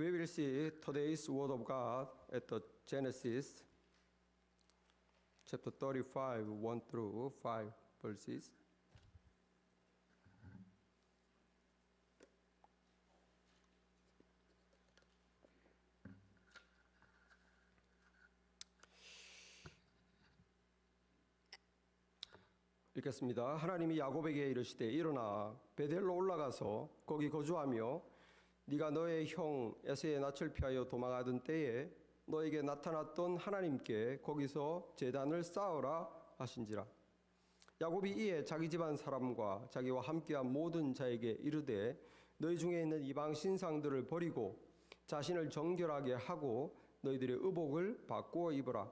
We will see today's word of God at the Genesis chapter 35, 1 through 5 verses. 읽겠습니다. 하나님이 야곱에게 이르시되 일어나 베델로 올라가서 거기 거주하며 네가 너의 형 에서의 낯을 피하여 도망하던 때에 너에게 나타났던 하나님께 거기서 제단을 쌓으라 하신지라. 야곱이 이에 자기 집안 사람과 자기와 함께한 모든 자에게 이르되 너희 중에 있는 이방 신상들을 버리고 자신을 정결하게 하고 너희들의 의복을 바꾸어 입으라.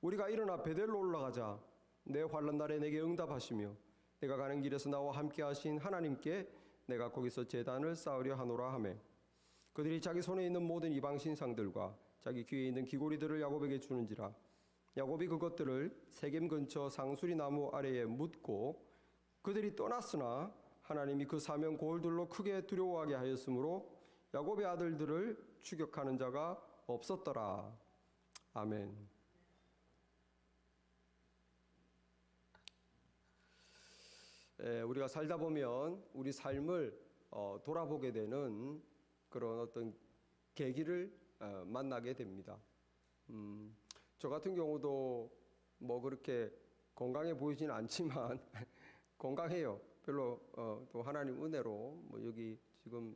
우리가 일어나 베델로 올라가자. 내 환난 날에 내게 응답하시며 내가 가는 길에서 나와 함께 하신 하나님께 내가 거기서 제단을 쌓으려 하노라 하매 그들이 자기 손에 있는 모든 이방 신상들과 자기 귀에 있는 귀고리들을 야곱에게 주는지라. 야곱이 그것들을 세겜 근처 상수리 나무 아래에 묻고 그들이 떠났으나 하나님이 그 사면 고을들로 크게 두려워하게 하였으므로 야곱의 아들들을 추격하는 자가 없었더라. 아멘. 우리가 살다 보면 우리 삶을 돌아보게 되는 그런 어떤 계기를 만나게 됩니다. 저 같은 경우도 뭐 그렇게 건강해 보이지는 않지만 건강해요. 별로 또 하나님 은혜로 뭐 여기 지금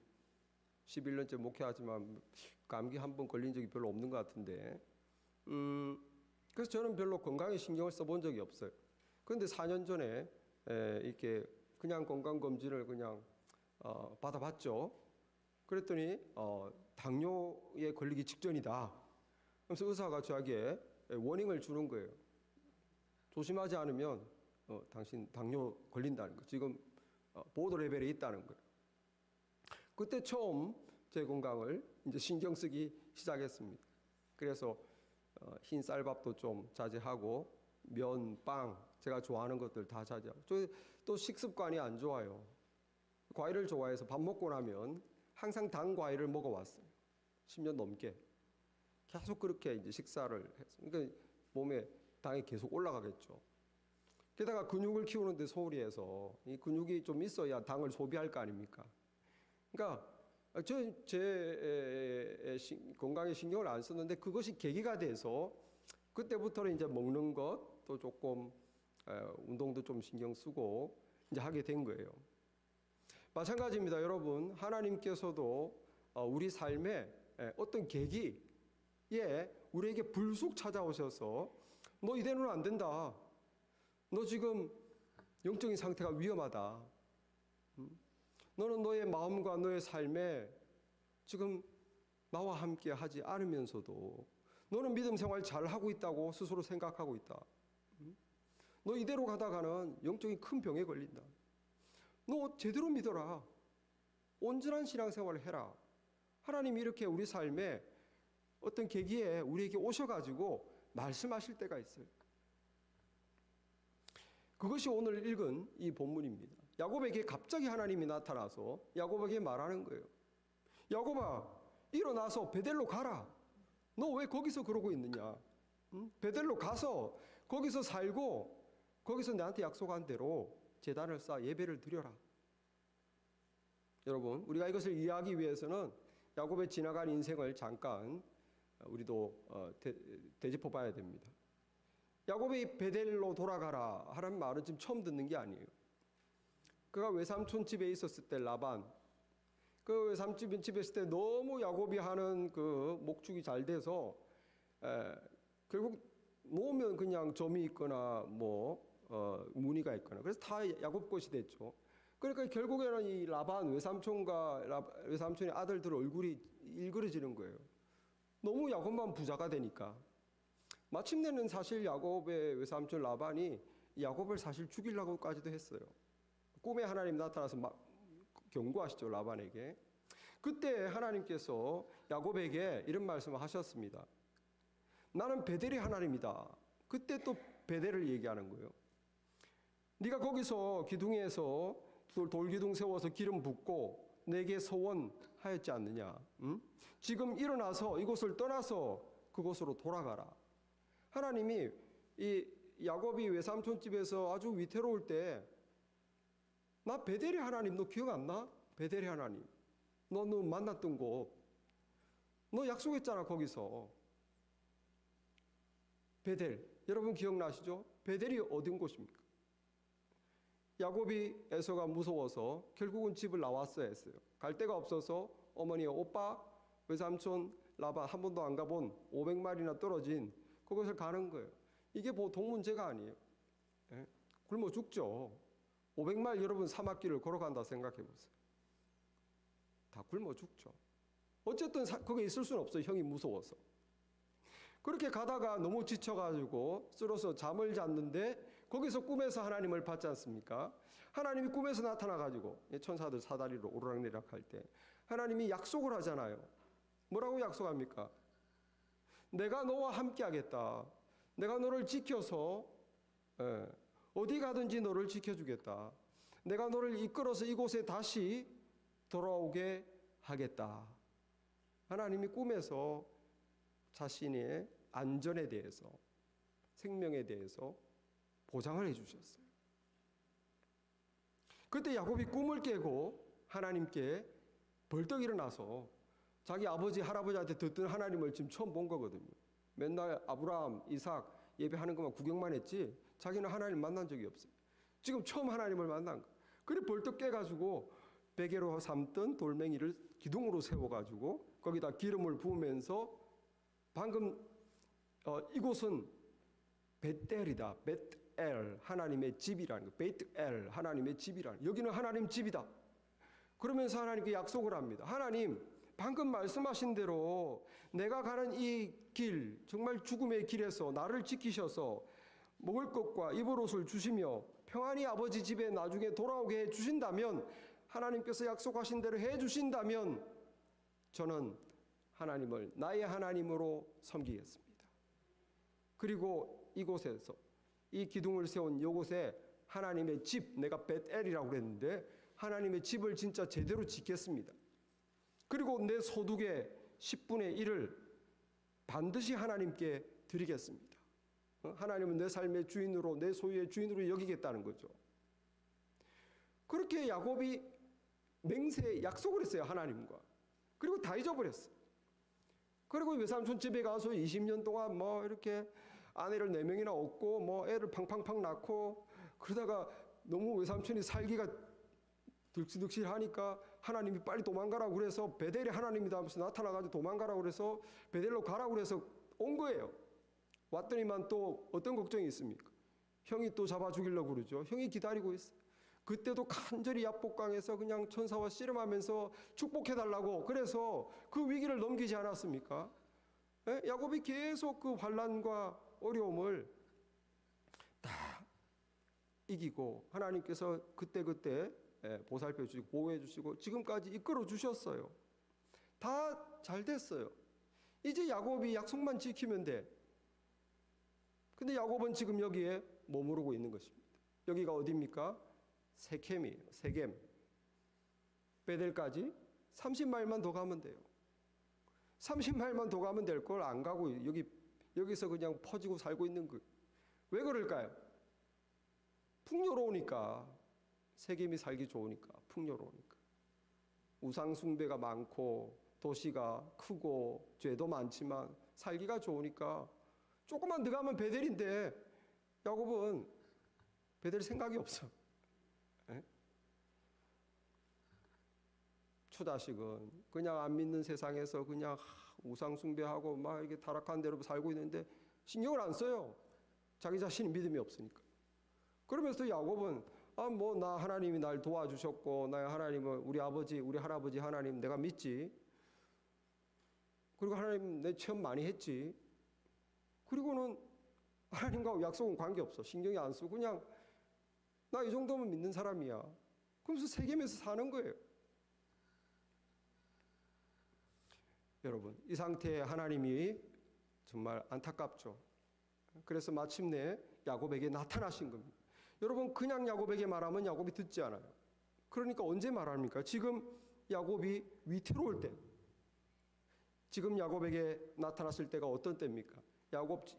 11년째 목회하지만 감기 한 번 걸린 적이 별로 없는 것 같은데 그래서 저는 별로 건강에 신경을 써본 적이 없어요. 그런데 4년 전에 이렇게 그냥 건강검진을 그냥 받아봤죠. 그랬더니 당뇨에 걸리기 직전이다. 그래서 의사가 저에게 워닝을 주는 거예요. 조심하지 않으면 당신 당뇨 걸린다는 거. 지금 보도 레벨에 있다는 거예요. 그때 처음 제 건강을 이제 신경 쓰기 시작했습니다. 그래서 흰 쌀밥도 좀 자제하고 면, 빵, 제가 좋아하는 것들 다 자제하고. 또 식습관이 안 좋아요. 과일을 좋아해서 밥 먹고 나면 항상 단 과일을 먹어왔어요. 10년 넘게. 계속 그렇게 이제 식사를 했어요. 그러니까 몸에 당이 계속 올라가겠죠. 게다가 근육을 키우는데 소홀히 해서 이 근육이 좀 있어야 당을 소비할 거 아닙니까? 그러니까 제 건강에 신경을 안 썼는데 그것이 계기가 돼서 그때부터는 이제 먹는 것도 조금 운동도 좀 신경 쓰고 이제 하게 된 거예요. 마찬가지입니다, 여러분. 하나님께서도 우리 삶에 어떤 계기에 우리에게 불쑥 찾아오셔서 너 이대로는 안 된다. 너 지금 영적인 상태가 위험하다. 너는 너의 마음과 너의 삶에 지금 나와 함께 하지 않으면서도 너는 믿음 생활 잘 하고 있다고 스스로 생각하고 있다. 너 이대로 가다가는 영적인 큰 병에 걸린다. 너 제대로 믿어라. 온전한 신앙생활을 해라. 하나님이 이렇게 우리 삶에 어떤 계기에 우리에게 오셔가지고 말씀하실 때가 있어요. 그것이 오늘 읽은 이 본문입니다. 야곱에게 갑자기 하나님이 나타나서 야곱에게 말하는 거예요. 야곱아, 일어나서 베델로 가라. 너 왜 거기서 그러고 있느냐? 베델로 가서 거기서 살고 거기서 나한테 약속한 대로 제단을 쌓아 예배를 드려라. 여러분, 우리가 이것을 이해하기 위해서는 야곱의 지나간 인생을 잠깐 우리도 되짚어 봐야 됩니다. 야곱이 베델로 돌아가라 하는 말은 지금 처음 듣는 게 아니에요. 그가 외삼촌 집에 있었을 때 라반, 그 외삼촌 집에 있을 때 너무 야곱이 하는 그 목축이 잘 돼서 결국 놓으면 그냥 점이 있거나 무늬가 있거나 그래서 다 야곱 것이 됐죠. 그러니까 결국에는 이 라반 외삼촌의 아들들 얼굴이 일그러지는 거예요. 너무 야곱만 부자가 되니까. 마침내는 사실 야곱의 외삼촌 라반이 야곱을 사실 죽이려고까지도 했어요. 꿈에 하나님 나타나서 경고하시죠, 라반에게. 그때 하나님께서 야곱에게 이런 말씀을 하셨습니다. 나는 베델의 하나님이다. 그때 또 베델을 얘기하는 거예요. 네가 거기서 기둥에서 돌기둥 세워서 기름 붓고 내게 소원하였지 않느냐? 응? 지금 일어나서 이곳을 떠나서 그곳으로 돌아가라. 하나님이 이 야곱이 외삼촌 집에서 아주 위태로울 때, 나 베델의 하나님 너 기억 안 나? 베델의 하나님, 너 만났던 곳, 너 약속했잖아 거기서. 베델, 여러분 기억나시죠? 베델이 어딘 곳입니까? 야곱이 에서가 무서워서 결국은 집을 나왔어야 했어요. 갈 데가 없어서 어머니가 오빠, 외삼촌 라반 한 번도 안 가본 500마리나 떨어진 그곳을 가는 거예요. 이게 보통 문제가 아니에요. 예? 굶어 죽죠. 500마일 여러분 사막길을 걸어간다 생각해 보세요. 다 굶어 죽죠. 어쨌든 거기에 있을 수는 없어요. 형이 무서워서. 그렇게 가다가 너무 지쳐가지고 쓰러서 잠을 잤는데 거기서 꿈에서 하나님을 봤지 않습니까? 하나님이 꿈에서 나타나가지고 천사들 사다리로 오르락내리락 할 때 하나님이 약속을 하잖아요. 뭐라고 약속합니까? 내가 너와 함께 하겠다. 내가 너를 지켜서 어디 가든지 너를 지켜주겠다. 내가 너를 이끌어서 이곳에 다시 돌아오게 하겠다. 하나님이 꿈에서 자신의 안전에 대해서, 생명에 대해서 보장을 해주셨어요. 그때 야곱이 꿈을 깨고 하나님께 벌떡 일어나서 자기 아버지, 할아버지한테 듣던 하나님을 지금 처음 본 거거든요. 맨날 아브라함, 이삭 예배하는 것만 구경만 했지 자기는 하나님 만난 적이 없어요. 지금 처음 하나님을 만난 거예요. 그래 벌떡 깨가지고 베개로 삼던 돌멩이를 기둥으로 세워가지고 거기다 기름을 부으면서 방금 이곳은 벳엘이다. 벳엘 하나님의 집이라는 거. 벳엘 하나님의 집이라는 거. 여기는 하나님 집이다. 그러면서 하나님께 약속을 합니다. 하나님 방금 말씀하신 대로 내가 가는 이 길, 정말 죽음의 길에서 나를 지키셔서 먹을 것과 입을 옷을 주시며 평안히 아버지 집에 나중에 돌아오게 해주신다면, 하나님께서 약속하신 대로 해주신다면 저는 하나님을 나의 하나님으로 섬기겠습니다. 그리고 이곳에서 이 기둥을 세운 이곳에 하나님의 집, 내가 벳엘이라고 그랬는데 하나님의 집을 진짜 제대로 짓겠습니다. 그리고 내 소득의 10분의 1을 반드시 하나님께 드리겠습니다. 하나님은 내 삶의 주인으로, 내 소유의 주인으로 여기겠다는 거죠. 그렇게 야곱이 맹세 약속을 했어요, 하나님과. 그리고 다 잊어버렸어요. 그리고 외삼촌 집에 가서 20년 동안 뭐 이렇게 아내를 4명이나 얻고 뭐 애를 팡팡팡 낳고 그러다가 너무 외삼촌이 살기가 득실득실하니까 하나님이 빨리 도망가라고 그래서 베델이 하나님이다 하면서 나타나가지고 도망가라고 그래서 베델로 가라고 그래서 온 거예요. 왔더니만 또 어떤 걱정이 있습니까? 형이 또 잡아 죽이려고 그러죠. 형이 기다리고 있어요. 그때도 간절히 야복강에서 그냥 천사와 씨름하면서 축복해달라고 그래서 그 위기를 넘기지 않았습니까? 야곱이 계속 그 환난과 어려움을 다 이기고 하나님께서 그때그때 보살펴 주시고 보호해 주시고 지금까지 이끌어 주셨어요. 다 잘 됐어요. 이제 야곱이 약속만 지키면 돼. 근데 야곱은 지금 여기에 머무르고 있는 것입니다. 여기가 어디입니까? 세켐이에요. 세겜. 베델까지 30마일만 더 가면 돼요. 30마일만 더 가면 될 걸 안 가고 여기서 그냥 퍼지고 살고 있는 거예요. 왜 그럴까요? 풍요로우니까. 세겜이 살기 좋으니까. 풍요로우니까. 우상 숭배가 많고 도시가 크고 죄도 많지만 살기가 좋으니까 조금만 더 가면 베델인데 야곱은 베델 생각이 없어. 초자식은 그냥 안 믿는 세상에서 그냥 우상 숭배하고 막 이게 타락한 대로 살고 있는데 신경을 안 써요. 자기 자신이 믿음이 없으니까. 그러면서 야곱은 뭐 나 하나님이 날 도와주셨고 나의 하나님은 우리 아버지 우리 할아버지 하나님 내가 믿지. 그리고 하나님 내 체험 많이 했지. 그리고는 하나님과 약속은 관계없어. 신경이 안 쓰고 그냥 나 이 정도면 믿는 사람이야. 그러면서 세겜에서 사는 거예요. 여러분, 이 상태에 하나님이 정말 안타깝죠. 그래서 마침내 야곱에게 나타나신 겁니다. 여러분, 그냥 야곱에게 말하면 야곱이 듣지 않아요. 그러니까 언제 말합니까? 지금 야곱이 위태로울 때, 지금 야곱에게 나타났을 때가 어떤 때입니까?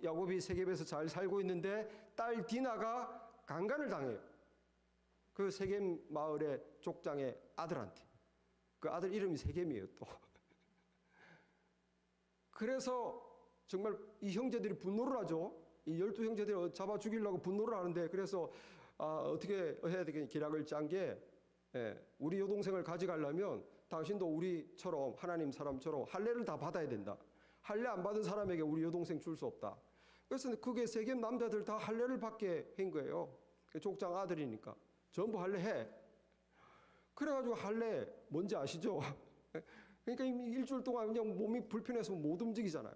야곱이 세겜에서 잘 살고 있는데 딸 디나가 강간을 당해요. 그 세겜 마을의 족장의 아들한테. 그 아들 이름이 세겜이에요, 또. 그래서 정말 이 형제들이 분노를 하죠. 이 12형제들을 잡아 죽이려고 분노를 하는데, 그래서 어떻게 해야 되겠냐 계략을 짠 게, 우리 여동생을 가져가려면 당신도 우리처럼 하나님 사람처럼 할례를 다 받아야 된다. 할례 안 받은 사람에게 우리 여동생 줄 수 없다. 그래서 그게 세겜 남자들 다 할례를 받게 한 거예요. 족장 아들이니까 전부 할례해. 그래가지고 할례 뭔지 아시죠? 그러니까 일주일 동안 그냥 몸이 불편해서 못 움직이잖아요.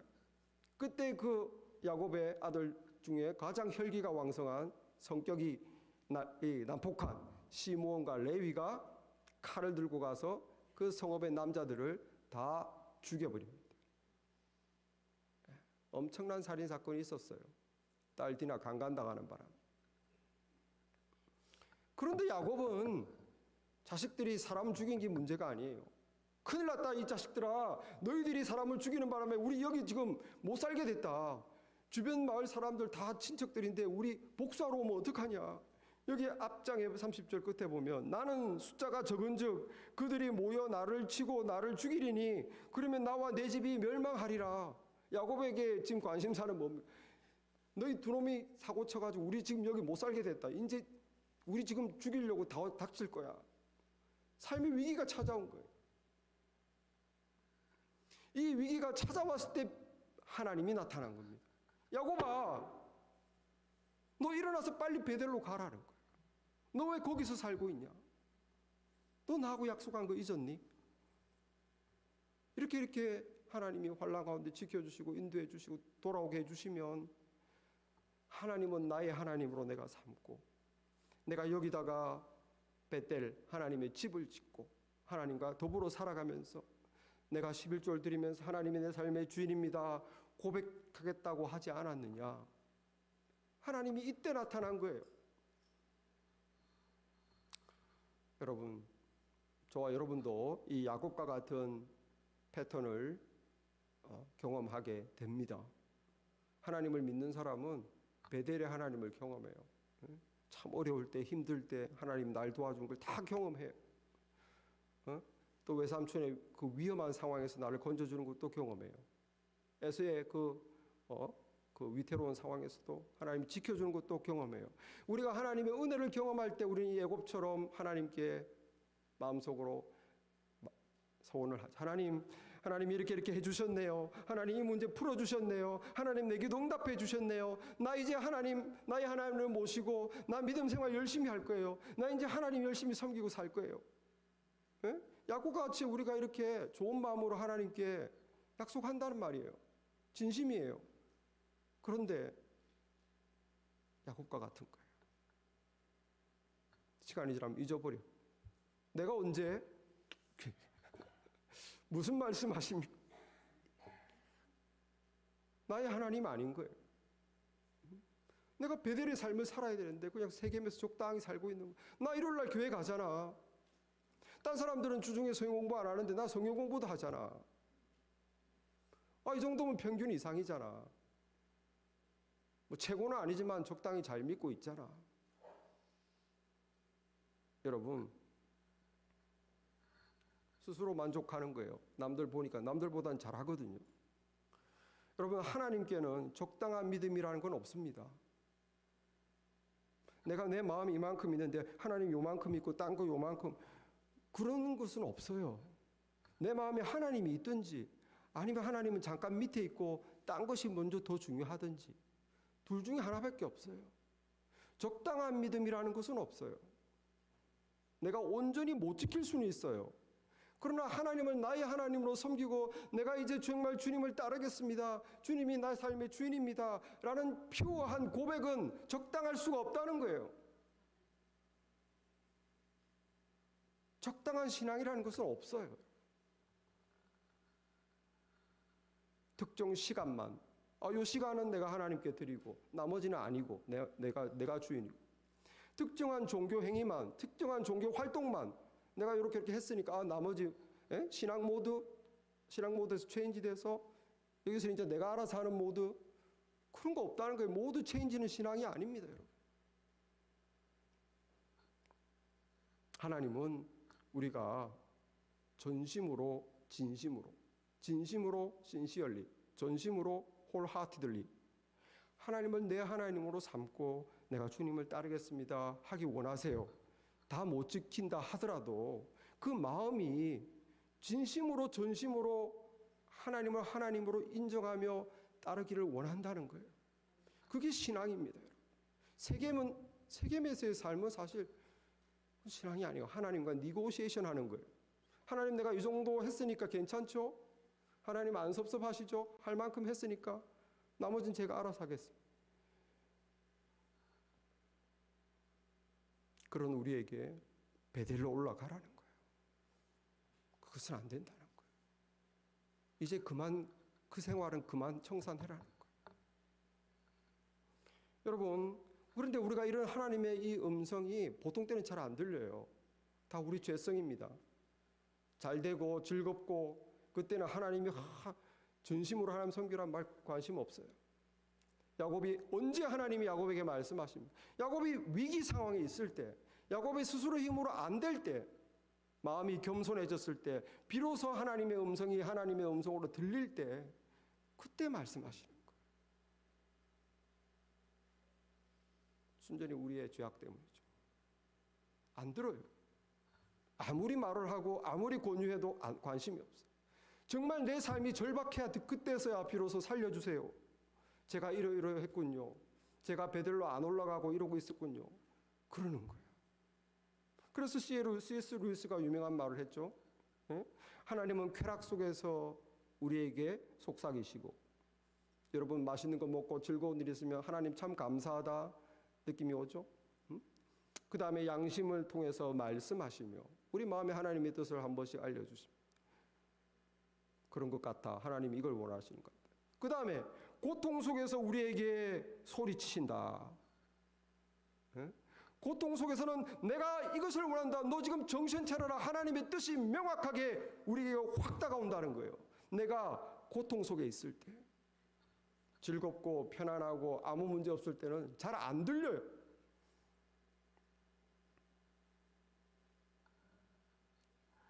그때 그 야곱의 아들 중에 가장 혈기가 왕성한, 성격이 난폭한 시므온과 레위가 칼을 들고 가서 그 성읍의 남자들을 다 죽여버립니다. 엄청난 살인 사건이 있었어요. 딸 디나 강간당하는 바람. 그런데 야곱은 자식들이 사람 죽인 게 문제가 아니에요. 큰일 났다 이 자식들아, 너희들이 사람을 죽이는 바람에 우리 여기 지금 못 살게 됐다. 주변 마을 사람들 다 친척들인데 우리 복수하러 오면 어떡하냐. 여기 앞장에 30절 끝에 보면 나는 숫자가 적은즉 그들이 모여 나를 치고 나를 죽이리니 그러면 나와 내 집이 멸망하리라. 야곱에게 지금 관심사는 뭡니까? 너희 두 놈이 사고 쳐가지고 우리 지금 여기 못 살게 됐다. 이제 우리 지금 죽이려고 닥칠 거야. 삶의 위기가 찾아온 거예요. 이 위기가 찾아왔을 때 하나님이 나타난 겁니다. 야곱아, 너 일어나서 빨리 베델로 가라는 거야. 너 왜 거기서 살고 있냐? 너 나하고 약속한 거 잊었니? 이렇게 하나님이 환난 가운데 지켜주시고 인도해 주시고 돌아오게 해주시면 하나님은 나의 하나님으로 내가 삼고, 내가 여기다가 베델 하나님의 집을 짓고 하나님과 더불어 살아가면서 내가 11조를 드리면서 하나님이 내 삶의 주인입니다 고백하겠다고 하지 않았느냐? 하나님이 이때 나타난 거예요. 여러분, 저와 여러분도 이 야곱과 같은 패턴을 경험하게 됩니다. 하나님을 믿는 사람은 베델의 하나님을 경험해요. 참 어려울 때, 힘들 때 하나님 날 도와준 걸 다 경험해요. 또 외삼촌의 그 위험한 상황에서 나를 건져주는 것도 경험해요. 에서의 그 위태로운 상황에서도 하나님이 지켜주는 것도 경험해요. 우리가 하나님의 은혜를 경험할 때 우리는 애굽처럼 하나님께 마음속으로 소원을 하죠. 하나님 이렇게 해주셨네요. 하나님 이 문제 풀어주셨네요. 하나님 내 기도 응답해 주셨네요. 나 이제 나의 하나님을 모시고 나 믿음 생활 열심히 할 거예요. 나 이제 하나님 열심히 섬기고 살 거예요. 예? 야곱과 같이 우리가 이렇게 좋은 마음으로 하나님께 약속한다는 말이에요. 진심이에요. 그런데 야곱과 같은 거예요. 시간이 지나면 잊어버려. 내가 언제 무슨 말씀하십니까? 나의 하나님 아닌 거예요. 내가 베델의 삶을 살아야 되는데 그냥 세겜에서 적당히 살고 있는 거예요. 나 일요일 날 교회 가잖아. 딴 사람들은 주중에 성경 공부 안 하는데 나 성경 공부도 하잖아. 이 정도면 평균 이상이잖아. 뭐 최고는 아니지만 적당히 잘 믿고 있잖아. 여러분, 스스로 만족하는 거예요. 남들 보니까 남들보단 잘하거든요. 여러분, 하나님께는 적당한 믿음이라는 건 없습니다. 내가 내 마음이 이만큼 있는데 하나님 요만큼 있고 딴 거 요만큼, 그런 것은 없어요. 내 마음에 하나님이 있든지 아니면 하나님은 잠깐 밑에 있고 딴 것이 먼저 더 중요하든지, 둘 중에 하나밖에 없어요. 적당한 믿음이라는 것은 없어요. 내가 온전히 못 지킬 수는 있어요. 그러나 하나님을 나의 하나님으로 섬기고 내가 이제 정말 주님을 따르겠습니다. 주님이 나의 삶의 주인입니다. 라는 퓨어한 고백은 적당할 수가 없다는 거예요. 적당한 신앙이라는 것은 없어요. 특정 시간만, 이 시간은 내가 하나님께 드리고 나머지는 아니고 내가 주인이고, 특정한 종교 행위만, 특정한 종교 활동만 내가 이렇게 했으니까 나머지 신앙 모드에서 체인지 돼서 여기서 이제 내가 알아서 하는 모드, 그런 거 없다는 거예요. 모두 체인지는 신앙이 아닙니다, 여러분. 하나님은 우리가 전심으로, 진심으로 sincerely, 전심으로 wholeheartedly 하나님을 내 하나님으로 삼고 내가 주님을 따르겠습니다 하기 원하세요. 다 못 지킨다 하더라도 그 마음이 진심으로 전심으로 하나님을 하나님으로 인정하며 따르기를 원한다는 거예요. 그게 신앙입니다. 세겜에서의 삶은 사실 신앙이 아니에요. 하나님과 니고시에이션 하는 거예요. 하나님, 내가 이 정도 했으니까 괜찮죠? 하나님 안 섭섭하시죠? 할 만큼 했으니까 나머지는 제가 알아서 하겠습니다. 그런 우리에게 베델로 올라가라는 거예요. 그것은 안 된다는 거예요. 이제 그만, 그 생활은 그만 청산해라는 거예요. 여러분, 그런데 우리가 이런 하나님의 이 음성이 보통 때는 잘 안 들려요. 다 우리 죄성입니다. 잘 되고 즐겁고 그때는 하나님이 전심으로 하나님 섬기란 말 관심 없어요. 야곱이 언제 하나님이 야곱에게 말씀하십니까? 야곱이 위기 상황에 있을 때, 야곱이 스스로 힘으로 안 될 때, 마음이 겸손해졌을 때, 비로소 하나님의 음성이 하나님의 음성으로 들릴 때, 그때 말씀하시는 거예요. 순전히 우리의 죄악 때문이죠. 안 들어요. 아무리 말을 하고 아무리 권유해도 관심이 없어요. 정말 내 삶이 절박해야 그때서야 비로소 살려주세요. 제가 이러했군요. 제가 베델로 안 올라가고 이러고 있었군요. 그러는 거예요. 그래서 C.S. 루이스가 유명한 말을 했죠. 하나님은 쾌락 속에서 우리에게 속삭이시고, 여러분 맛있는 거 먹고 즐거운 일 있으면 하나님 참 감사하다 느낌이 오죠. 그 다음에 양심을 통해서 말씀하시며 우리 마음에 하나님의 뜻을 한 번씩 알려주십니다. 그런 것 같아. 하나님이 이걸 원하시는 것 같아. 그 다음에 고통 속에서 우리에게 소리치신다. 고통 속에서는 내가 이것을 원한다. 너 지금 정신 차려라. 하나님의 뜻이 명확하게 우리에게 확 다가온다는 거예요. 내가 고통 속에 있을 때, 즐겁고 편안하고 아무 문제 없을 때는 잘 안 들려요.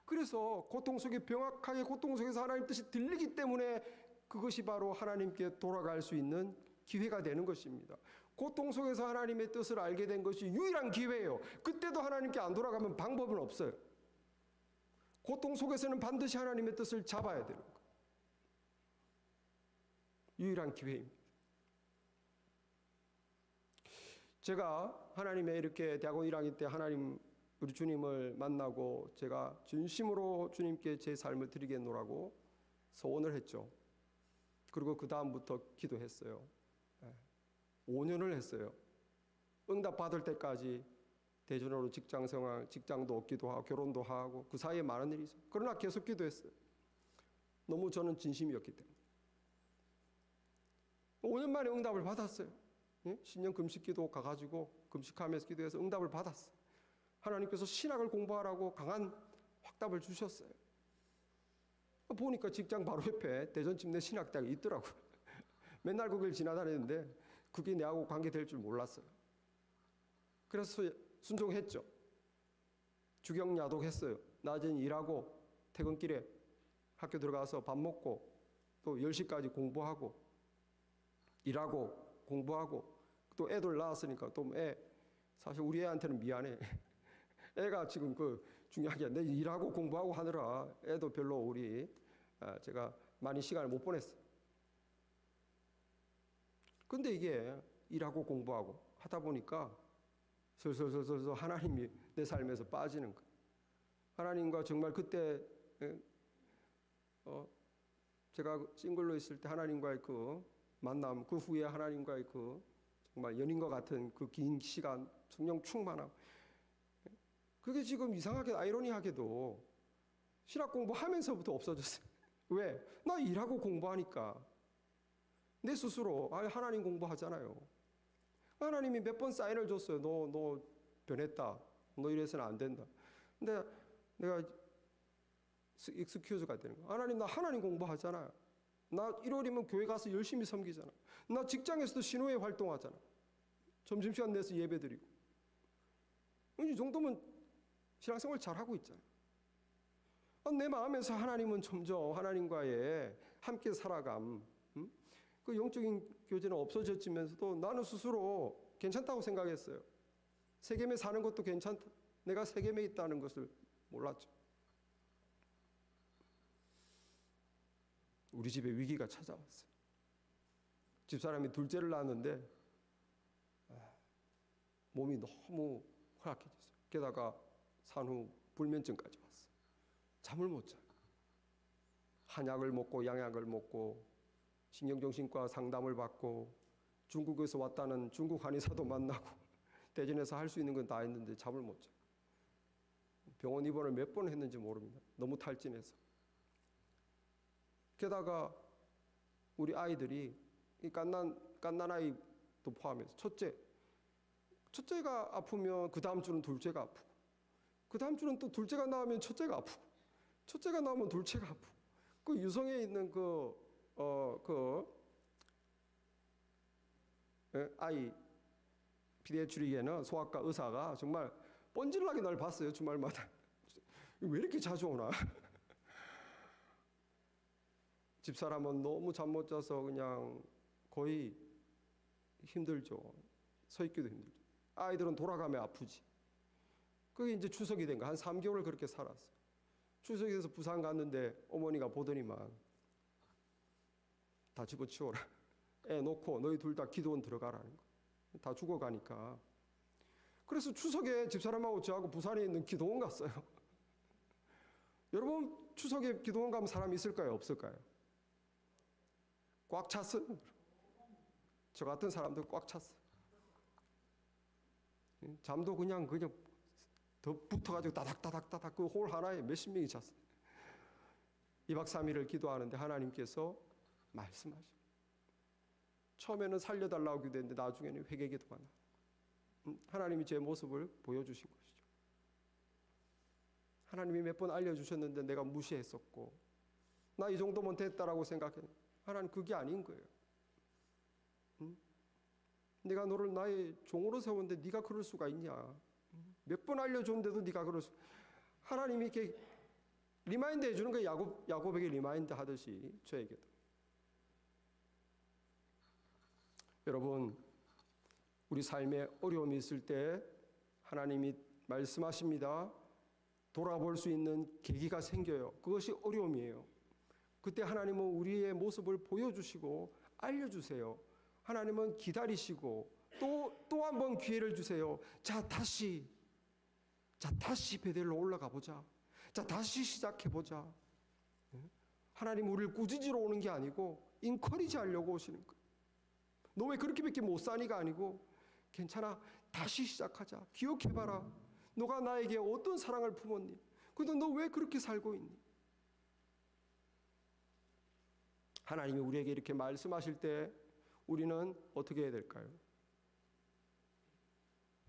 그래서 고통 속에 명확하게 고통 속에서 하나님 뜻이 들리기 때문에 그것이 바로 하나님께 돌아갈 수 있는 기회가 되는 것입니다. 고통 속에서 하나님의 뜻을 알게 된 것이 유일한 기회예요. 그때도 하나님께 안 돌아가면 방법은 없어요. 고통 속에서는 반드시 하나님의 뜻을 잡아야 되는 거예요. 유일한 기회입니다. 제가 하나님의 이렇게 대학원 1학년 때 하나님 우리 주님을 만나고 제가 진심으로 주님께 제 삶을 드리겠노라고 소원을 했죠. 그리고 그 다음부터 기도했어요. 5년을 했어요. 응답 받을 때까지 대전으로 직장생활, 직장도 얻기도 하고 결혼도 하고 그 사이에 많은 일이 있어요. 그러나 계속 기도했어요. 너무 저는 진심이었기 때문에. 5년 만에 응답을 받았어요. 신년 금식기도 가가지고 금식하면서 기도해서 응답을 받았어요. 하나님께서 신학을 공부하라고 강한 확답을 주셨어요. 보니까 직장 바로 옆에 대전집 내 신학대학이 있더라고요. 맨날 거길 지나다니는데 그게 내하고 관계될 줄 몰랐어요. 그래서 순종했죠. 주경야독했어요. 낮엔 일하고 퇴근길에 학교 들어가서 밥 먹고 또 10시까지 공부하고 일하고 공부하고 또 애들 낳았으니까 또 사실 우리 애한테는 미안해. 애가 지금 중요한 게 내 일하고 공부하고 하느라 애도 별로 제가 많이 시간을 못 보냈어요. 근데 이게 일하고 공부하고 하다 보니까 슬슬 하나님이 내 삶에서 빠지는 거예요. 하나님과 정말 그때 제가 싱글로 있을 때 하나님과의 그 만남, 그 후에 하나님과의 그 정말 연인과 같은 그 긴 시간, 성령 충만함, 그게 지금 이상하게 아이러니하게도 신학 공부하면서부터 없어졌어요. 왜? 나 일하고 공부하니까 내 스스로 하나님 공부하잖아요. 하나님이 몇 번 사인을 줬어요. 너 변했다. 너 이래서는 안 된다. 근데 내가 익스큐즈가 되는 거야. 하나님, 나 하나님 공부하잖아. 나 일요일이면 교회 가서 열심히 섬기잖아. 나 직장에서도 신호회 활동하잖아. 점심시간 내서 예배드리고. 이 정도면 신앙생활 잘하고 있잖아. 내 마음에서 하나님은 점점 하나님과의 함께 살아감, 그 영적인 교제는 없어졌지면서도 나는 스스로 괜찮다고 생각했어요. 세겜에 사는 것도 괜찮다. 내가 세겜에 있다는 것을 몰랐죠. 우리 집에 위기가 찾아왔어요. 집사람이 둘째를 낳았는데 몸이 너무 허약해졌어요. 게다가 산후 불면증까지 왔어요. 잠을 못 자요. 한약을 먹고 양약을 먹고 신경정신과 상담을 받고 중국에서 왔다는 중국 한의사도 만나고 대전에서 할 수 있는 건 다 했는데 잠을 못 자요. 병원 입원을 몇 번 했는지 모릅니다. 너무 탈진해서. 게다가 우리 아이들이 갓난 아이도 포함해서 첫째가 아프면 그 다음 주는 둘째가 아프고 그 다음 주는 또 둘째가 나오면 첫째가 아프고 첫째가 나오면 둘째가 아프고 그 유성에 있는 아이 피디애츄리에는 소아과 의사가 정말 뻔질나게 날 봤어요. 주말마다. 왜 이렇게 자주 오나? 집사람은 너무 잠 못 자서 그냥 거의 힘들죠. 서 있기도 힘들죠. 아이들은 돌아가면 아프지. 그게 이제 추석이 된 거. 한 3개월 그렇게 살았어요. 추석이 돼서 부산 갔는데 어머니가 보더니만 다 집어치워라. 애 놓고 너희 둘 다 기도원 들어가라는 거. 다 죽어가니까. 그래서 추석에 집사람하고 저하고 부산에 있는 기도원 갔어요. 여러분 추석에 기도원 가면 사람 있을까요? 없을까요? 꽉 찼어요. 저 같은 사람들 꽉 찼어요. 잠도 그냥 더 붙어가지고 따닥따닥따닥 그 홀 하나에 몇십 명이 잤어요. 2박 3일을 기도하는데 하나님께서 말씀하시고 처음에는 살려달라고 기도했는데 나중에는 회개 기도가 나. 하나님이 제 모습을 보여주신 것이죠. 하나님이 몇 번 알려주셨는데 내가 무시했었고 나 이 정도면 됐다라고 생각했는데 하나님 그게 아닌 거예요. 내가 너를 나의 종으로 세웠는데 네가 그럴 수가 있냐. 몇 번 알려줬는데도 네가 그럴 수. 하나님이 이렇게 리마인드 해주는 거예요. 야곱에게 리마인드 하듯이 저에게도. 여러분 우리 삶에 어려움이 있을 때 하나님이 말씀하십니다. 돌아볼 수 있는 계기가 생겨요. 그것이 어려움이에요. 그때 하나님은 우리의 모습을 보여주시고 알려주세요. 하나님은 기다리시고 또 한 번 기회를 주세요. 자 다시 베델로 올라가 보자. 자 다시 시작해 보자. 하나님 우리를 꾸짖으러 오는 게 아니고 인커리지 하려고 오시는 거예요. 너 왜 그렇게밖에 못 사니가 아니고 괜찮아. 다시 시작하자. 기억해봐라. 너가 나에게 어떤 사랑을 품었니? 근데 너 왜 그렇게 살고 있니? 하나님이 우리에게 이렇게 말씀하실 때 우리는 어떻게 해야 될까요?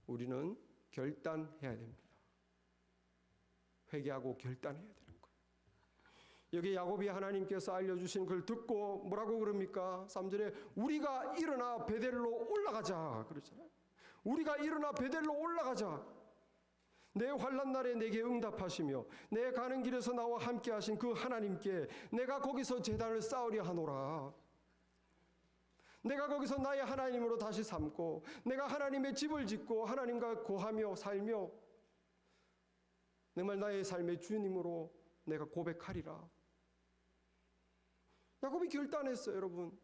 우리는 결단해야 됩니다. 회개하고 결단해야 되는 거예요. 여기 야곱이 하나님께서 알려주신 걸 듣고 뭐라고 그럽니까? 3절에 우리가 일어나 베델로 올라가자 그러잖아요. 우리가 일어나 베델로 올라가자. 내 환난 날에 내게 응답하시며 내 가는 길에서 나와 함께 하신 그 하나님께 내가 거기서 제단을 쌓으려 하노라. 내가 거기서 나의 하나님으로 다시 삼고 내가 하나님의 집을 짓고 하나님과 거하며 살며 정말 나의 삶의 주님으로 내가 고백하리라. 야곱이 결단했어요. 여러분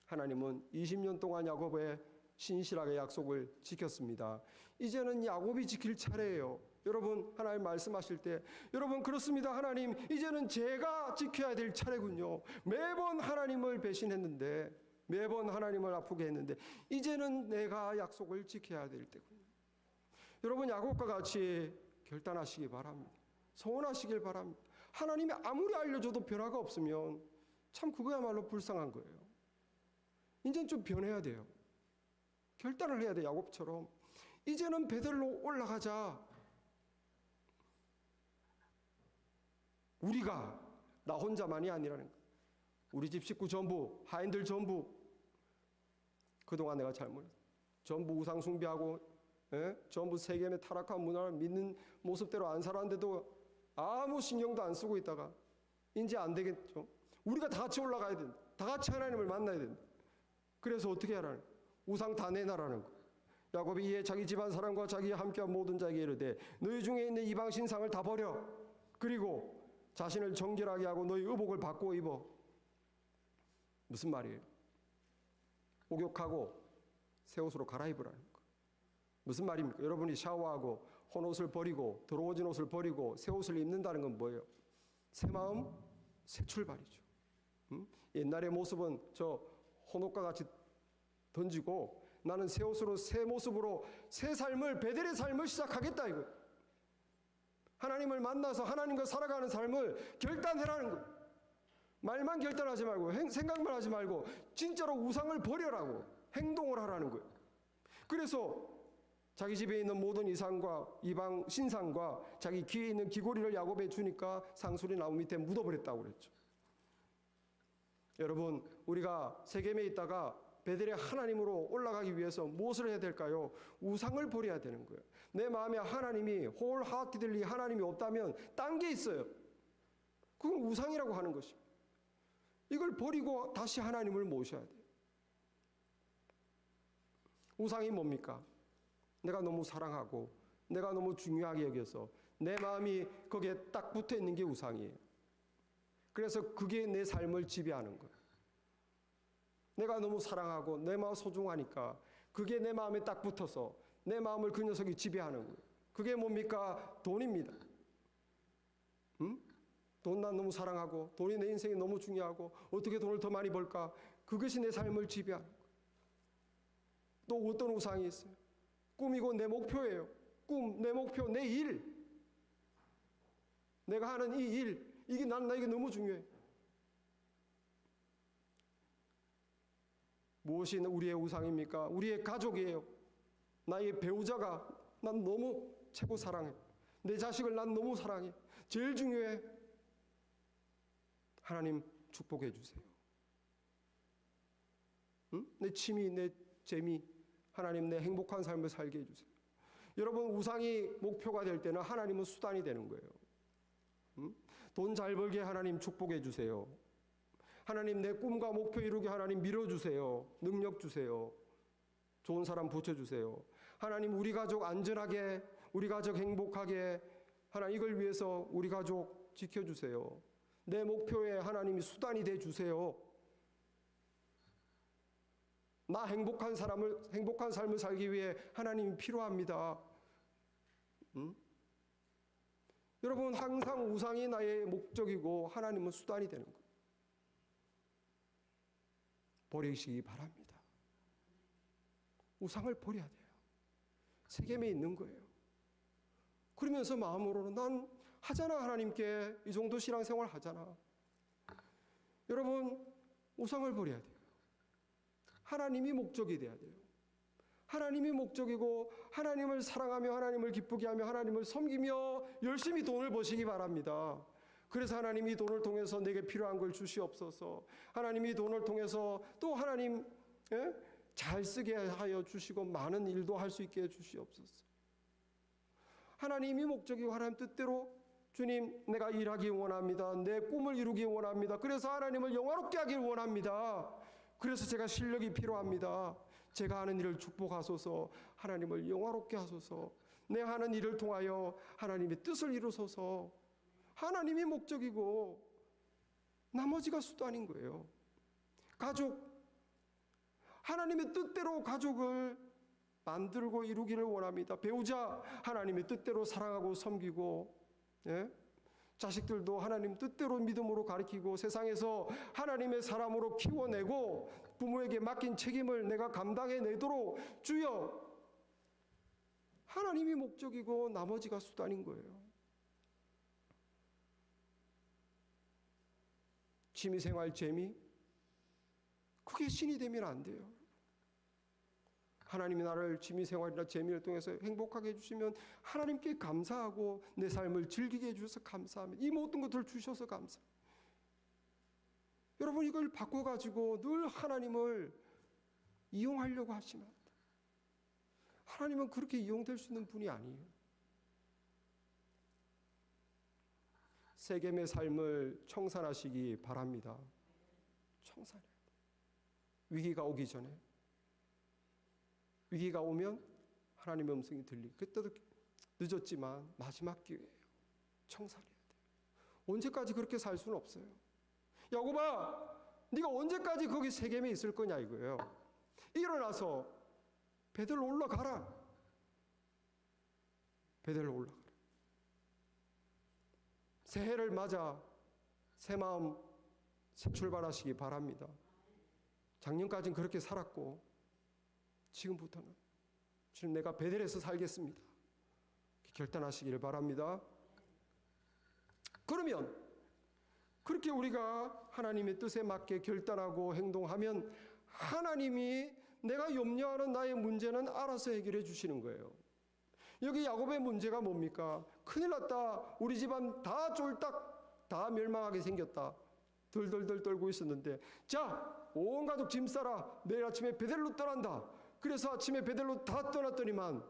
하나님은 20년 동안 야곱의 신실하게 약속을 지켰습니다. 이제는 야곱이 지킬 차례예요. 여러분 하나님 말씀하실 때 여러분 그렇습니다. 하나님 이제는 제가 지켜야 될 차례군요. 매번 하나님을 배신했는데 매번 하나님을 아프게 했는데 이제는 내가 약속을 지켜야 될 때군요. 여러분 야곱과 같이 결단하시기 바랍니다. 소원하시길 바랍니다. 하나님이 아무리 알려줘도 변화가 없으면 참 그거야말로 불쌍한 거예요. 이제는 좀 변해야 돼요. 결단을 해야 돼. 야곱처럼 이제는 베델로 올라가자. 우리가, 나 혼자만이 아니라는 거. 우리 집 식구 전부, 하인들 전부, 그동안 내가 잘못, 전부 우상 숭배하고, 전부 세겜의 타락한 문화를 믿는 모습대로 안 살았는데도 아무 신경도 안 쓰고 있다가 이제 안 되겠죠. 우리가 다 같이 올라가야 된다. 다 같이 하나님을 만나야 된다. 그래서 어떻게 하라는 거야? 우상 다 내놔라는 거야. 야곱이 이에 자기 집안 사람과 자기와 함께한 모든 자에게 이르되 너희 중에 있는 이방 신상을 다 버려. 그리고 자신을 정결하게 하고 너희 의복을 바꾸어 입어. 무슨 말이에요? 목욕하고 새 옷으로 갈아입으라는 거. 무슨 말입니까? 여러분이 샤워하고 헌옷을 버리고 더러워진 옷을 버리고 새 옷을 입는다는 건 뭐예요? 새 마음, 새 출발이죠. 옛날의 모습은 저 헌옷과 같이 던지고 나는 새 옷으로 새 모습으로 새 삶을, 베델의 삶을 시작하겠다 이거. 하나님을 만나서 하나님과 살아가는 삶을 결단해라는 거예요. 말만 결단하지 말고 생각만 하지 말고 진짜로 우상을 버려라고 행동을 하라는 거예요. 그래서 자기 집에 있는 모든 이상과 이방 신상과 자기 귀에 있는 귀고리를 야곱에 주니까 상술이 나무 밑에 묻어버렸다고 그랬죠. 여러분, 우리가 세겜에 있다가 베델의 하나님으로 올라가기 위해서 무엇을 해야 될까요? 우상을 버려야 되는 거예요. 내 마음에 하나님이 wholeheartedly 하나님이 없다면 딴 게 있어요. 그건 우상이라고 하는 것입니다. 이걸 버리고 다시 하나님을 모셔야 돼요. 우상이 뭡니까? 내가 너무 사랑하고 내가 너무 중요하게 여겨서 내 마음이 거기에 딱 붙어 있는 게 우상이에요. 그래서 그게 내 삶을 지배하는 거예요. 내가 너무 사랑하고 내 마음 소중하니까 그게 내 마음에 딱 붙어서 내 마음을 그 녀석이 지배하는 거예요. 그게 뭡니까? 돈입니다. 돈 난 너무 사랑하고 돈이 내 인생에 너무 중요하고 어떻게 돈을 더 많이 벌까? 그것이 내 삶을 지배하는 거예요. 또 어떤 우상이 있어요? 꿈이고 내 목표예요. 꿈, 내 목표, 내 일. 내가 하는 이 일, 이게 나에게 너무 중요해. 무엇이 우리의 우상입니까? 우리의 가족이에요. 나의 배우자가 난 너무 최고 사랑해. 내 자식을 난 너무 사랑해. 제일 중요해. 하나님 축복해 주세요. 내 취미, 내 재미, 하나님 내 행복한 삶을 살게 해주세요. 여러분, 우상이 목표가 될 때는 하나님은 수단이 되는 거예요. 돈 잘 벌게 하나님 축복해 주세요. 하나님 내 꿈과 목표 이루게 하나님 밀어주세요. 능력 주세요. 좋은 사람 붙여주세요. 하나님 우리 가족 안전하게, 우리 가족 행복하게, 하나님 이걸 위해서 우리 가족 지켜주세요. 내 목표에 하나님이 수단이 돼 주세요. 나 행복한 삶을 살기 위해 하나님이 필요합니다. 여러분, 항상 우상이 나의 목적이고 하나님은 수단이 되는 거예요. 버리시기 바랍니다. 우상을 버려야 돼요. 세겜에 있는 거예요. 그러면서 마음으로는 난 하잖아, 하나님께 이 정도 신앙생활 하잖아. 여러분, 우상을 버려야 돼요. 하나님이 목적이 돼야 돼요. 하나님이 목적이고 하나님을 사랑하며 하나님을 기쁘게 하며 하나님을 섬기며 열심히 돈을 버시기 바랍니다. 그래서 하나님이 돈을 통해서 내게 필요한 걸 주시옵소서. 하나님이 돈을 통해서 또 하나님 잘 쓰게 하여 주시고 많은 일도 할 수 있게 해 주시옵소서. 하나님이 목적이고 하나님 뜻대로 주님 내가 일하기 원합니다. 내 꿈을 이루기 원합니다. 그래서 하나님을 영화롭게 하길 원합니다. 그래서 제가 실력이 필요합니다. 제가 하는 일을 축복하소서. 하나님을 영화롭게 하소서. 내 하는 일을 통하여 하나님의 뜻을 이루소서. 하나님이 목적이고 나머지가 수단인 거예요. 가족, 하나님의 뜻대로 가족을 만들고 이루기를 원합니다. 배우자, 하나님의 뜻대로 사랑하고 섬기고, 자식들도 하나님 뜻대로 믿음으로 가르치고 세상에서 하나님의 사람으로 키워내고 부모에게 맡긴 책임을 내가 감당해내도록 주여, 하나님이 목적이고 나머지가 수단인 거예요. 취미생활 재미, 그게 신이 되면 안 돼요. 하나님이 나를 취미생활이나 재미를 통해서 행복하게 해주시면 하나님께 감사하고 내 삶을 즐기게 해주셔서 감사합니다. 이 모든 것들을 주셔서 감사합니다. 여러분 이걸 바꿔가지고 늘 하나님을 이용하려고 하시면 안 돼요. 하나님은 그렇게 이용될 수 있는 분이 아니에요. 세겜의 삶을 청산하시기 바랍니다. 청산해야 돼요. 위기가 오기 전에. 위기가 오면 하나님의 음성이 들리고 그때도 늦었지만 마지막 기회예요. 청산해야 돼요. 언제까지 그렇게 살 수는 없어요. 야곱아, 네가 언제까지 거기 세겜에 있을 거냐 이거예요. 일어나서 베들로 올라가라. 베들로 올라가라. 새해를 맞아 새 마음 새 출발하시기 바랍니다. 작년까지는 그렇게 살았고 지금부터는 주님 내가 베델에서 살겠습니다. 결단하시기를 바랍니다. 그러면 그렇게 우리가 하나님의 뜻에 맞게 결단하고 행동하면 하나님이 내가 염려하는 나의 문제는 알아서 해결해 주시는 거예요. 여기 야곱의 문제가 뭡니까? 큰일 났다. 우리 집안 다 쫄딱 다 멸망하게 생겼다. 덜덜덜 떨고 있었는데 자, 온 가족 짐 싸라. 내일 아침에 베델로 떠난다. 그래서 아침에 베델로 다 떠났더니만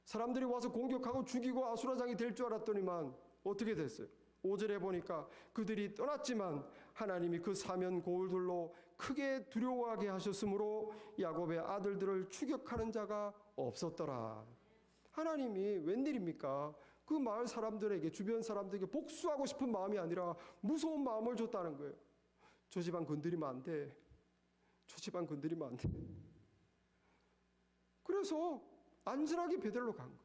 사람들이 와서 공격하고 죽이고 아수라장이 될 줄 알았더니만 어떻게 됐어요? 5절에 보니까 그들이 떠났지만 하나님이 그 사면 고울들로 크게 두려워하게 하셨으므로 야곱의 아들들을 추격하는 자가 없었더라. 하나님이 웬일입니까? 그 마을 사람들에게 주변 사람들에게 복수하고 싶은 마음이 아니라 무서운 마음을 줬다는 거예요. 저 집안 건드리면 안 돼. 저 집안 건드리면 안 돼. 그래서 안전하게 베델로 간 거예요.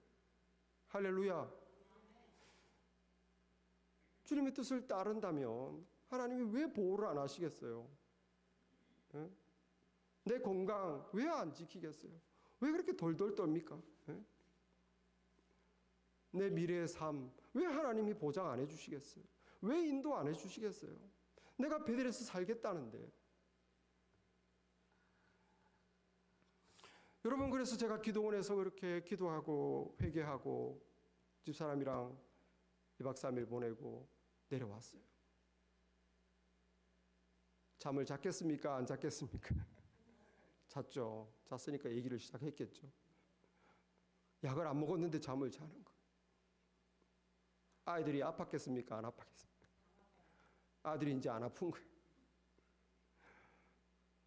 할렐루야. 주님의 뜻을 따른다면 하나님이 왜 보호를 안 하시겠어요? 예? 내 건강 왜 안 지키겠어요? 왜 그렇게 덜덜 떱니까? 예? 내 미래의 삶 왜 하나님이 보장 안 해주시겠어요? 왜 인도 안 해주시겠어요? 내가 베델에서 살겠다는데. 여러분 그래서 제가 기도원에서 그렇게 기도하고 회개하고 집사람이랑 2박 3일 보내고 내려왔어요. 잠을 잤겠습니까? 안 잤겠습니까? 잤죠. 잤으니까 얘기를 시작했겠죠. 약을 안 먹었는데 잠을 자는 거. 아이들이 아팠겠습니까? 안 아팠겠습니까? 아들이 이제 안 아픈 거예요.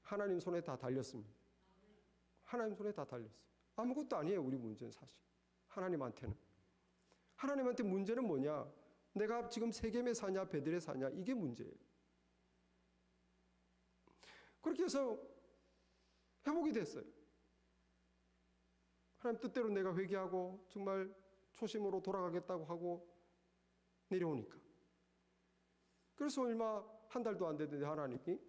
하나님 손에 다 달렸습니다. 하나님 손에 다 달렸어요. 아무것도 아니에요. 우리 문제는 사실. 하나님한테는. 하나님한테 문제는 뭐냐? 내가 지금 세겜에 사냐 베델에 사냐 이게 문제예요. 그렇게 해서 회복이 됐어요. 하나님 뜻대로 내가 회개하고 정말 초심으로 돌아가겠다고 하고 내려오니까. 그래서 얼마 한 달도 안 됐는데 하나님이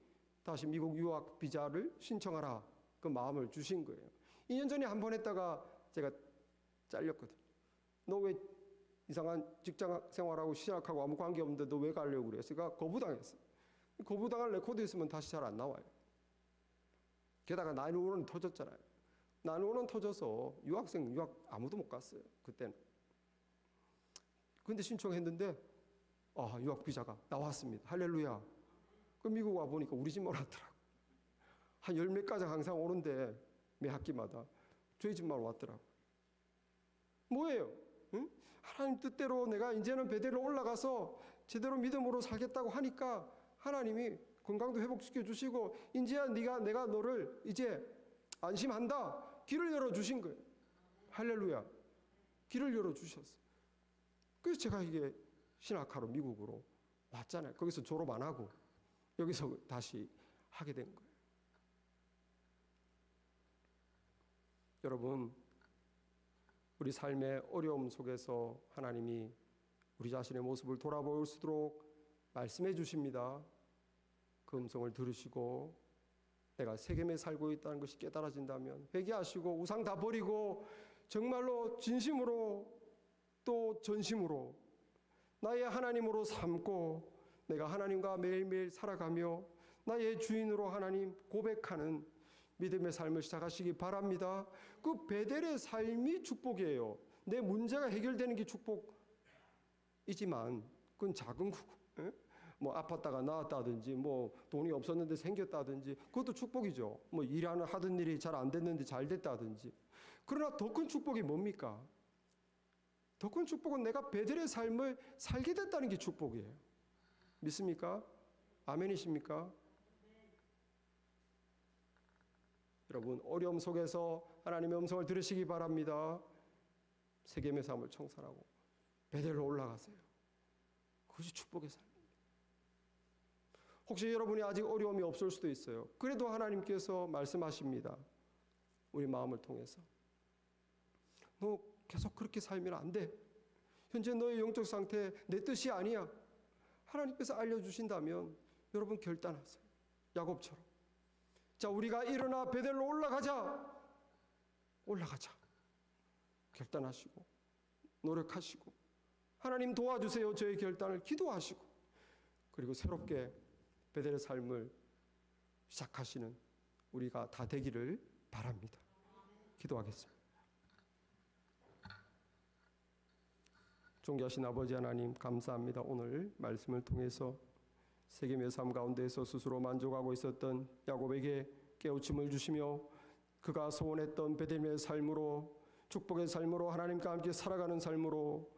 다시 미국 유학 비자를 신청하라 그 마음을 주신 거예요. 2년 전에 한 번 했다가 제가 잘렸거든. 너 왜 이상한 직장 생활하고 시작하고 아무 관계 없는데 너 왜 가려고 그래? 제가 거부당했어. 거부당할 레코드 있으면 다시 잘 안 나와요. 게다가 911 터졌잖아요. 911 터져서 유학생 유학 아무도 못 갔어요. 그때는. 근데 신청했는데 유학 비자가 나왔습니다. 할렐루야. 그 미국 와 보니까 우리 집만 왔더라고. 한 10몇 가지 항상 오는데 매 학기마다 저희 집만 왔더라고. 뭐예요? 응? 하나님 뜻대로 내가 이제는 베델로 올라가서 제대로 믿음으로 살겠다고 하니까 하나님이 건강도 회복시켜 주시고 이제야 내가 너를 이제 안심한다. 길을 열어 주신 거예요. 할렐루야. 길을 열어 주셨어. 그래서 제가 이게 신학하러 미국으로 왔잖아요. 거기서 졸업 안 하고 여기서 다시 하게 된 거예요. 여러분, 우리 삶의 어려움 속에서 하나님이 우리 자신의 모습을 돌아볼 수 있도록 말씀해 주십니다. 그 음성을 들으시고 내가 세겜에 살고 있다는 것이 깨달아진다면 회개하시고 우상 다 버리고 정말로 진심으로 또 전심으로 나의 하나님으로 삼고 내가 하나님과 매일매일 살아가며 나의 주인으로 하나님 고백하는 믿음의 삶을 시작하시기 바랍니다. 그 베델의 삶이 축복이에요. 내 문제가 해결되는 게 축복이지만 그건 작은 거고, 뭐 아팠다가 나았다든지, 뭐 돈이 없었는데 생겼다든지, 그것도 축복이죠. 뭐 하던 일이 잘 안 됐는데 잘 됐다든지. 그러나 더 큰 축복이 뭡니까? 더 큰 축복은 내가 베델의 삶을 살게 됐다는 게 축복이에요. 믿습니까? 아멘이십니까? 여러분, 어려움 속에서 하나님의 음성을 들으시기 바랍니다. 세겜의 삶을 청산하고 베델로 올라가세요. 그것이 축복의 삶입니다. 혹시 여러분이 아직 어려움이 없을 수도 있어요. 그래도 하나님께서 말씀하십니다. 우리 마음을 통해서. 너 계속 그렇게 살면 안 돼. 현재 너의 영적 상태 내 뜻이 아니야. 하나님께서 알려주신다면 여러분 결단하세요. 야곱처럼. 자, 우리가 일어나 베델로 올라가자. 결단하시고 노력하시고 하나님 도와주세요. 저의 결단을 기도하시고 그리고 새롭게 베델의 삶을 시작하시는 우리가 다 되기를 바랍니다. 기도하겠습니다. 존귀하신 아버지 하나님, 감사합니다. 오늘 말씀을 통해서 세겜의 삶 가운데서 스스로 만족하고 있었던 야곱에게 깨우침을 주시며 그가 소원했던 베델의 삶으로, 축복의 삶으로, 하나님과 함께 살아가는 삶으로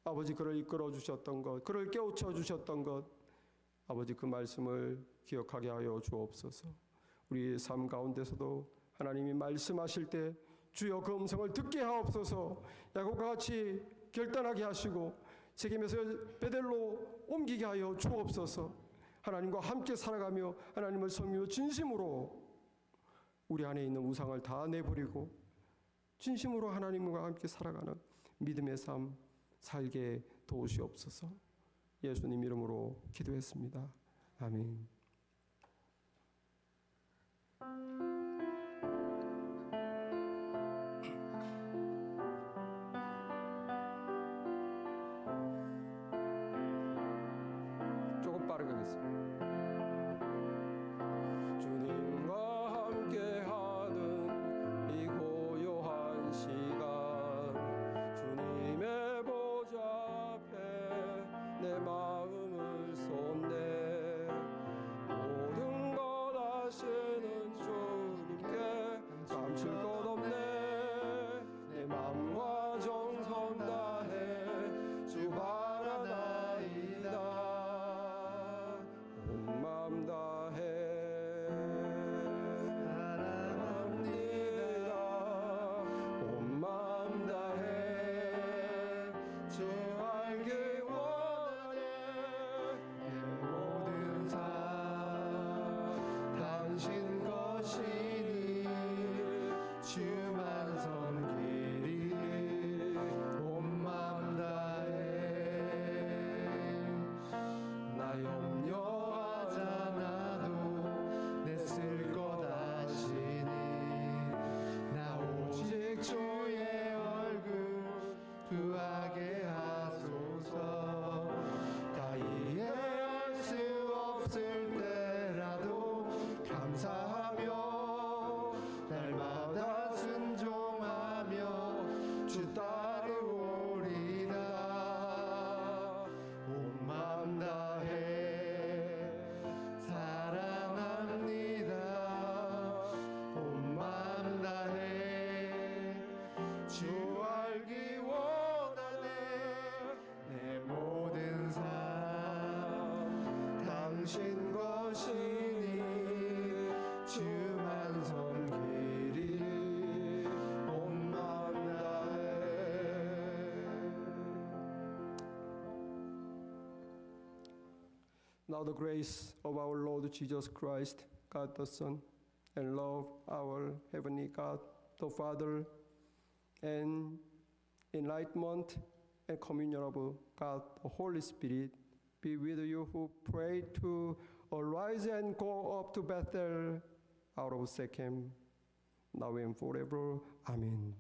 아버지 그를 이끌어 주셨던 것, 그를 깨우쳐 주셨던 것, 아버지 그 말씀을 기억하게 하여 주옵소서. 우리의 삶 가운데서도 하나님이 말씀하실 때 주여 그 음성을 듣게 하옵소서. 야곱과 같이 결단하게 하시고 세겜에서 베델로 옮기게 하여 주옵소서. 하나님과 함께 살아가며 하나님을 섬기며 진심으로 우리 안에 있는 우상을 다 내버리고 진심으로 하나님과 함께 살아가는 믿음의 삶 살게 도우시옵소서. 예수님 이름으로 기도했습니다. 아멘. 조금 빠르게 하겠습니다. 주님과 함께하는 이 고요한 시간, 주님의 보좌 앞에 내 마음을 쏟네. 모든 것 아시는 주님께 감출 것 없네. 내 마음과 정성 다해 주 바라나이다. 온 마음 다해 사랑합니다. 온 마음 다해 주 알기 원하네. 내 모든 삶 당신 것이니 주만 섬기리. 온 마음 다해 나 염려하잖아도 내 쓸 것 아시니. 나 오직 주의 얼굴 구하게 하소서. 다 이해할 수 없을 때라도 감사하며 날마다 순종하며 주 따르오리다. 온 마음 다해 사랑합니다. 온 마음 다해 주 알기 원하네. 내 모든 삶 당신 것이니 주만 섬기리. 온 마음 다해. Now the grace of our Lord Jesus Christ, God the Son, and love our Heavenly God the Father, and enlightenment and communion of God the Holy Spirit be with you who pray to arise and go up to Bethel out of Shechem, now and forever. Amen.